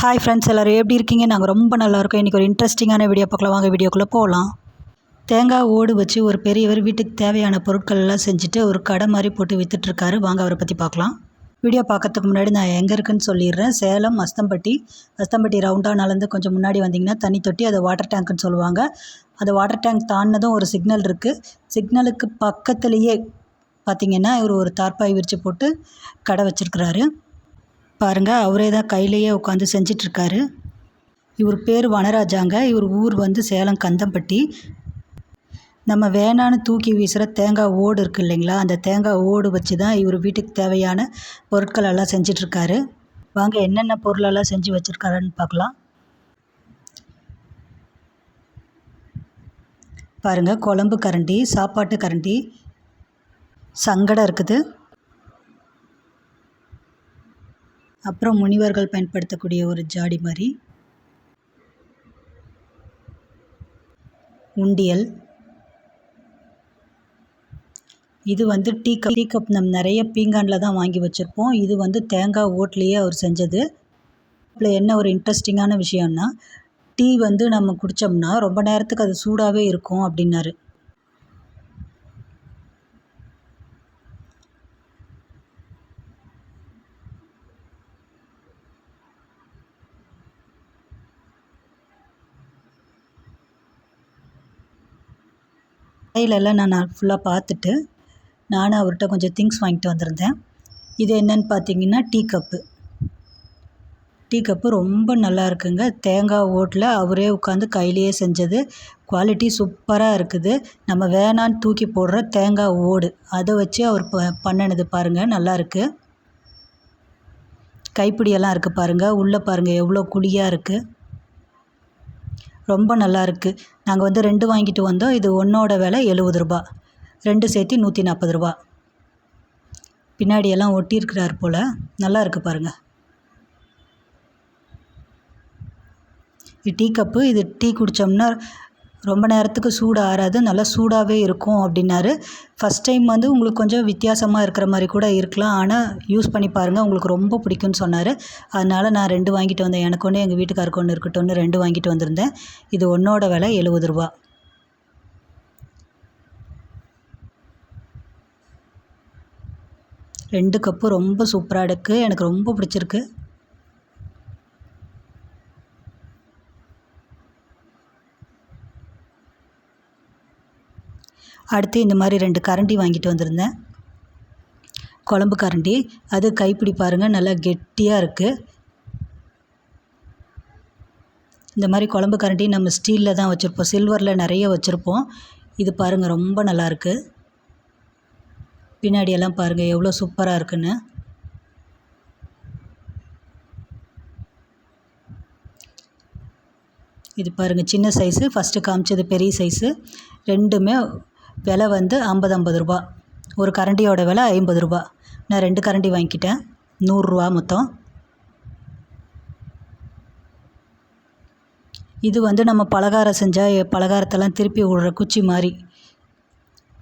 Hi friends, எல்லோரும் எப்படி இருக்கீங்க? நாங்கள் ரொம்ப நல்லா இருக்கோம். இன்றைக்கி ஒரு இன்ட்ரெஸ்டிங்கான வீடியோ பார்க்கலாம். வாங்க வீடியோக்குள்ளே போகலாம். தேங்காய் ஓடு வச்சு ஒரு பெரியவர் வீட்டுக்கு தேவையான பொருட்கள் எல்லாம் செஞ்சுட்டு ஒரு கடை மாதிரி போட்டு விற்றுட்ருக்காரு. வாங்க அவரை பற்றி பார்க்கலாம். வீடியோ பார்க்கறதுக்கு முன்னாடி நான் எங்கே இருக்குன்னு சொல்லிடுறேன். சேலம் அஸ்தம்பட்டி ரவுண்டாக நடந்து கொஞ்சம் முன்னாடி வந்தீங்கன்னா தண்ணி தொட்டி, அதை வாட்டர் டேங்க்குன்னு சொல்லுவாங்க. அந்த வாட்டர் டேங்க் தாண்டினதும் ஒரு சிக்னல் இருக்குது. சிக்னலுக்கு பக்கத்துலேயே பார்த்திங்கன்னா இவர் ஒரு தார்பாய் விரித்து போட்டு கடை வச்சுருக்கிறாரு. பாருங்கள், அவரே தான் கையிலேயே உட்காந்து செஞ்சிட்ருக்காரு. இவர் பேர் வனராஜாங்க. இவர் ஊர் வந்து சேலம் கந்தம்பட்டி. நம்ம வேணான்னு தூக்கி வீசுகிற தேங்காய் ஓடு இருக்குது இல்லைங்களா, அந்த தேங்காய் ஓடு வச்சு தான் இவர் வீட்டுக்கு தேவையான பொருட்கள் எல்லாம் செஞ்சிட்ருக்காரு. வாங்க என்னென்ன பொருளெல்லாம் செஞ்சு வச்சுருக்காருன்னு பார்க்கலாம். பாருங்கள், குழம்பு கரண்டி, சாப்பாட்டு கரண்டி, சங்கடம் இருக்குது. அப்புறம் முனிவர்கள் பயன்படுத்தக்கூடிய ஒரு ஜாடி மாதிரி, உண்டியல். இது வந்து டீ கப் நம்ம நிறைய பீங்கானில் தான் வாங்கி வச்சுருப்போம். இது வந்து தேங்காய் ஓட்லேயே அவர் செஞ்சது. இதில் என்ன ஒரு இன்ட்ரெஸ்டிங்கான விஷயம்னா, டீ வந்து நம்ம குடித்தோம்னா ரொம்ப நேரத்துக்கு அது சூடாகவே இருக்கும் அப்படின்னாரு. கடையிலெல்லாம் நான் ஃபுல்லாக பார்த்துட்டு நானும் அவர்கிட்ட கொஞ்சம் திங்ஸ் வாங்கிட்டு வந்திருந்தேன். இது என்னன்னு பார்த்தீங்கன்னா டீ கப்பு ரொம்ப நல்லா இருக்குங்க. தேங்காய் ஓட்டில் அவரே உட்காந்து கையிலேயே செஞ்சது. குவாலிட்டி சூப்பராக இருக்குது. நம்ம வேணான்னு தூக்கி போடுற தேங்காய் ஓடு அதை வச்சு அவர் பண்ணினது பாருங்கள், நல்லா இருக்குது. கைப்பிடியெல்லாம் இருக்குது பாருங்கள். உள்ளே பாருங்கள் எவ்வளோ குழியாக இருக்குது. ரொம்ப நல்லா இருக்குது. நாங்கள் வந்து 2 வாங்கிட்டு வந்தோம். இது ஒன்றோட விலை 70 ரூபா, 2 சேர்த்து 140 ரூபா. பின்னாடியெல்லாம் ஒட்டியிருக்கிறார் போல். நல்லா இருக்குது பாருங்கள். இது டீ கப்பு. இது டீ குடித்தோம்னா ரொம்ப நேரத்துக்கு சூடு ஆறாது, நல்லா சூடாகவே இருக்கும் அப்படின்னாரு. ஃபஸ்ட் டைம் வந்து உங்களுக்கு கொஞ்சம் வித்தியாசமாக இருக்கிற மாதிரி கூட இருக்கலாம், ஆனால் யூஸ் பண்ணி பாருங்கள், உங்களுக்கு ரொம்ப பிடிக்கும்னு சொன்னார். அதனால் நான் 2 வாங்கிட்டு வந்தேன். எனக்கு ஒன்று, எங்கள் வீட்டுக்காருக்கு ஒன்று இருக்கட்டும்னு 2 வாங்கிட்டு வந்திருந்தேன். இது ஒன்றோட விலை 70 ரூபா. ரெண்டு கப்பு ரொம்ப சூப்பராக இருக்குது. எனக்கு ரொம்ப பிடிச்சிருக்கு. அடுத்து இந்த மாதிரி 2 கரண்டி வாங்கிட்டு வந்திருந்தேன். குழம்பு கரண்டி, அது கைப்பிடி பாருங்கள், நல்லா கெட்டியாக இருக்குது. இந்த மாதிரி குழம்பு கரண்டி நம்ம ஸ்டீலில் தான் வச்சுருப்போம், சில்வரில் நிறைய வச்சுருப்போம். இது பாருங்கள் ரொம்ப நல்லாயிருக்கு. பின்னாடியெல்லாம் பாருங்கள் எவ்வளோ சூப்பராக இருக்குன்னு. இது பாருங்கள் சின்ன சைஸு, ஃபஸ்ட்டு காமிச்சது பெரிய சைஸு. ரெண்டுமே விலை வந்து 50 ரூபா. ஒரு கரண்டியோட விலை 50 ரூபா. நான் 2 கரண்டி வாங்கிக்கிட்டேன், 100 ரூபா மொத்தம். இது வந்து நம்ம பலகாரம் செஞ்சால் பலகாரத்தெல்லாம் திருப்பி விடுற குச்சி மாதிரி.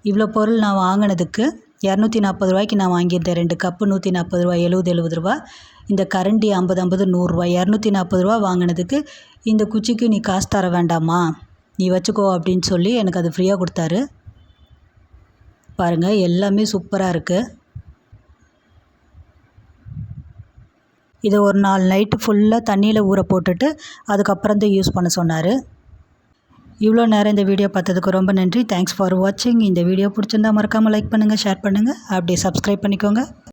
இவ்வளோ பொருள் நான் வாங்கினதுக்கு 240 ரூபாய்க்கு நான் வாங்கியிருந்தேன். 2 கப்பு 140 ரூபா, 70 ரூபா. இந்த கரண்டி 50 100 ரூபா. 240 ரூபா வாங்கினதுக்கு இந்த குச்சிக்கு நீ காசு தர வேண்டாமா, நீ வச்சுக்கோ அப்படின்னு சொல்லி எனக்கு அது ஃப்ரீயாக கொடுத்தாரு. பாருங்கள் எல்லாமே சூப்பராக இருக்குது. இதை ஒரு 4 நைட்டு ஃபுல்லாக தண்ணியில் ஊற போட்டுட்டு அதுக்கப்புறம் தான் யூஸ் பண்ண சொன்னார். இவ்வளோ நேரம் இந்த வீடியோ பார்த்ததுக்கு ரொம்ப நன்றி. தேங்க்ஸ் ஃபார் வாட்சிங். இந்த வீடியோ பிடிச்சிருந்தா மறக்காமல் லைக் பண்ணுங்கள், ஷேர் பண்ணுங்கள், அப்படியே சப்ஸ்கிரைப் பண்ணிக்கோங்க.